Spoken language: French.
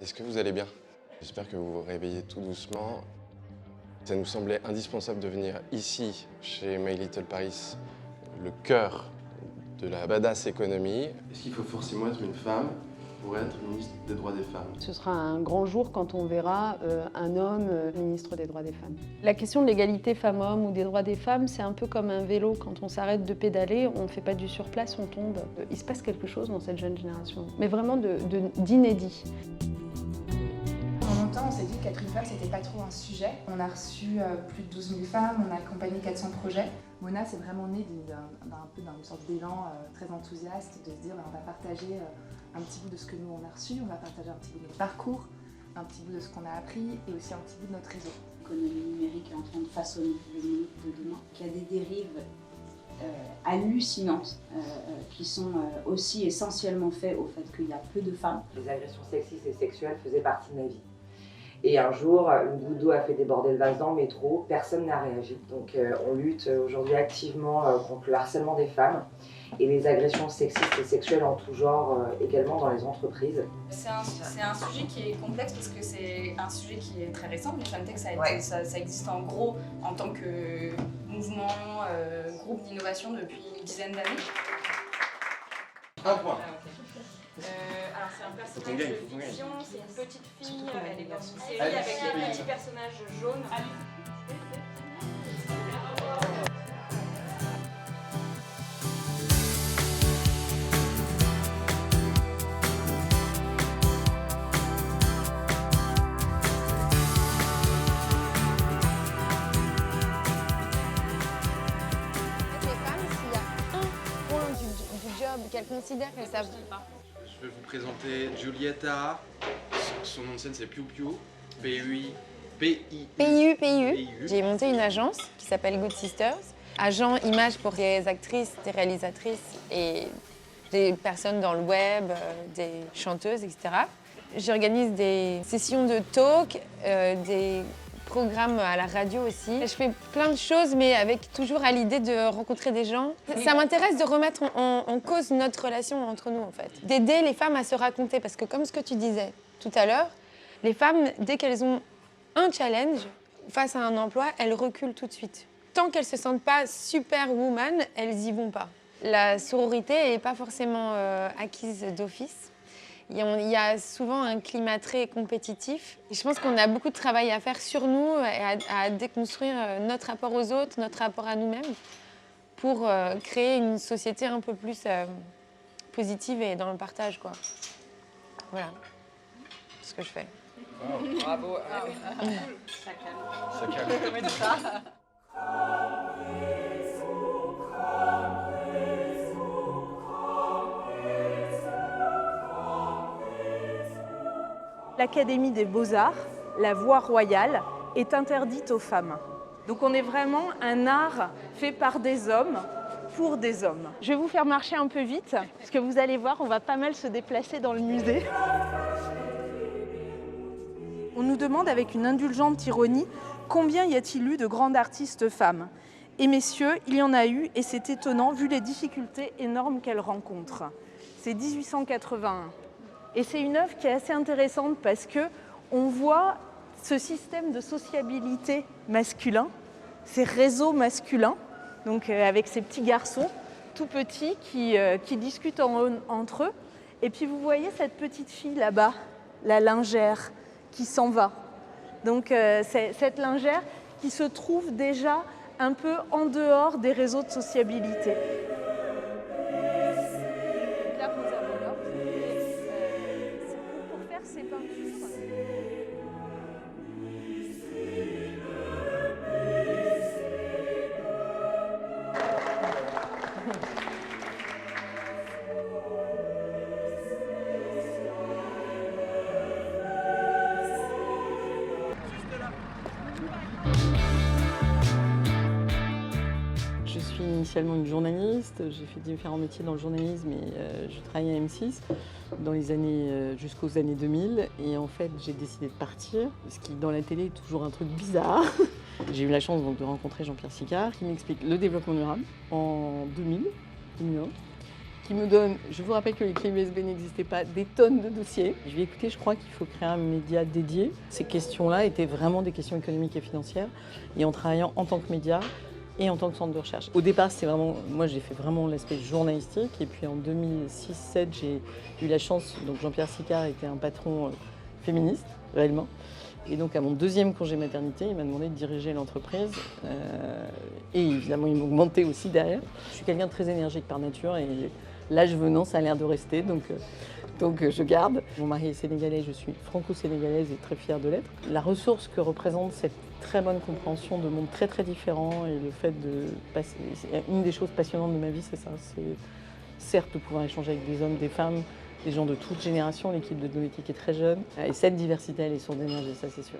Est-ce que vous allez bien? J'espère que vous vous réveillez tout doucement. Ça nous semblait indispensable de venir ici, chez My Little Paris, le cœur de la badass économie. Est-ce qu'il faut forcément être une femme pour être ministre des droits des femmes? Ce sera un grand jour quand on verra un homme ministre des droits des femmes. La question de l'égalité femmes-hommes ou des droits des femmes, c'est un peu comme un vélo. Quand on s'arrête de pédaler, on ne fait pas du surplace, on tombe. Il se passe quelque chose dans cette jeune génération, mais vraiment d'inédit. Pendant longtemps, on s'est dit qu'être une femme, c'était pas trop un sujet. On a reçu plus de 12 000 femmes, on a accompagné 400 projets. Mona, c'est vraiment né d'une sorte d'élan très enthousiaste, de se dire on va partager un petit bout de ce que nous on a reçu, on va partager un petit bout de notre parcours, un petit bout de ce qu'on a appris et aussi un petit bout de notre réseau. L'économie numérique est en train de façonner le monde de demain, qu'il y a des dérives hallucinantes qui sont aussi essentiellement faites au fait qu'il y a peu de femmes. Les agressions sexistes et sexuelles faisaient partie de ma vie. Et un jour, une goutte d'eau a fait déborder le vase dans le métro, personne n'a réagi. Donc on lutte aujourd'hui activement contre le harcèlement des femmes et les agressions sexistes et sexuelles en tout genre également dans les entreprises. C'est un sujet qui est complexe parce que c'est un sujet qui est très récent. Les Femtech, ça existe en gros en tant que mouvement, groupe d'innovation depuis une dizaine d'années. Un point. Alors c'est un personnage de fiction, c'est une petite fille, elle est dans une série avec des petits personnages jaunes. Les femmes, s'il y a un point du job qu'elles considèrent qu'elles savent. Je vais vous présenter Giulietta, son nom de scène c'est Piu Piu, PIU. J'ai monté une agence qui s'appelle Good Sisters, agent image pour des actrices, des réalisatrices et des personnes dans le web, des chanteuses, etc. J'organise des sessions de talk, des programmes à la radio aussi. Je fais plein de choses, mais avec toujours à l'idée de rencontrer des gens. Ça m'intéresse de remettre en cause notre relation entre nous, en fait. D'aider les femmes à se raconter, parce que comme ce que tu disais tout à l'heure, les femmes, dès qu'elles ont un challenge face à un emploi, elles reculent tout de suite. Tant qu'elles ne se sentent pas superwoman, elles n'y vont pas. La sororité n'est pas forcément acquise d'office. Il y a souvent un climat très compétitif. Et je pense qu'on a beaucoup de travail à faire sur nous et à déconstruire notre rapport aux autres, notre rapport à nous-mêmes, pour créer une société un peu plus positive et dans le partage, quoi. Voilà ce que je fais. Wow, bravo. Ça calme. L'Académie des Beaux-Arts, la voie royale, est interdite aux femmes. Donc on est vraiment un art fait par des hommes, pour des hommes. Je vais vous faire marcher un peu vite, parce que vous allez voir, on va pas mal se déplacer dans le musée. On nous demande avec une indulgente ironie, combien y a-t-il eu de grandes artistes femmes? Et messieurs, il y en a eu, et c'est étonnant vu les difficultés énormes qu'elles rencontrent. C'est 1881. Et c'est une œuvre qui est assez intéressante parce qu'on voit ce système de sociabilité masculin, ces réseaux masculins, donc avec ces petits garçons tout petits qui discutent entre eux. Et puis vous voyez cette petite fille là-bas, la lingère, qui s'en va. Donc c'est cette lingère qui se trouve déjà un peu en dehors des réseaux de sociabilité. Ces peintures. Je suis initialement une journaliste, j'ai fait différents métiers dans le journalisme et je travaillais à M6 dans les années, jusqu'aux années 2000 et en fait j'ai décidé de partir, ce qui dans la télé est toujours un truc bizarre. J'ai eu la chance donc, de rencontrer Jean-Pierre Sicard qui m'explique le développement durable en 2000, 2001 qui me donne, je vous rappelle que les clés USB n'existaient pas, des tonnes de dossiers. Je lui ai écouté, je crois qu'il faut créer un média dédié. Ces questions-là étaient vraiment des questions économiques et financières. Et en travaillant en tant que média et en tant que centre de recherche. Au départ, c'était vraiment, moi j'ai fait vraiment l'aspect journalistique. Et puis en 2006-2007, j'ai eu la chance, donc Jean-Pierre Sicard était un patron féministe, réellement. Et donc à mon deuxième congé maternité, il m'a demandé de diriger l'entreprise. Et évidemment, il m'a augmenté aussi derrière. Je suis quelqu'un de très énergique par nature et l'âge venant, ça a l'air de rester. Donc je garde. Mon mari est sénégalais, je suis franco-sénégalaise et très fière de l'être. La ressource que représente cette très bonne compréhension de mondes très très différents et le fait de passer... Une des choses passionnantes de ma vie, c'est ça. C'est certes de pouvoir échanger avec des hommes, des femmes, des gens de toute génération. L'équipe de Noétique est très jeune. Et cette diversité, elle est source d'énergie, ça c'est sûr.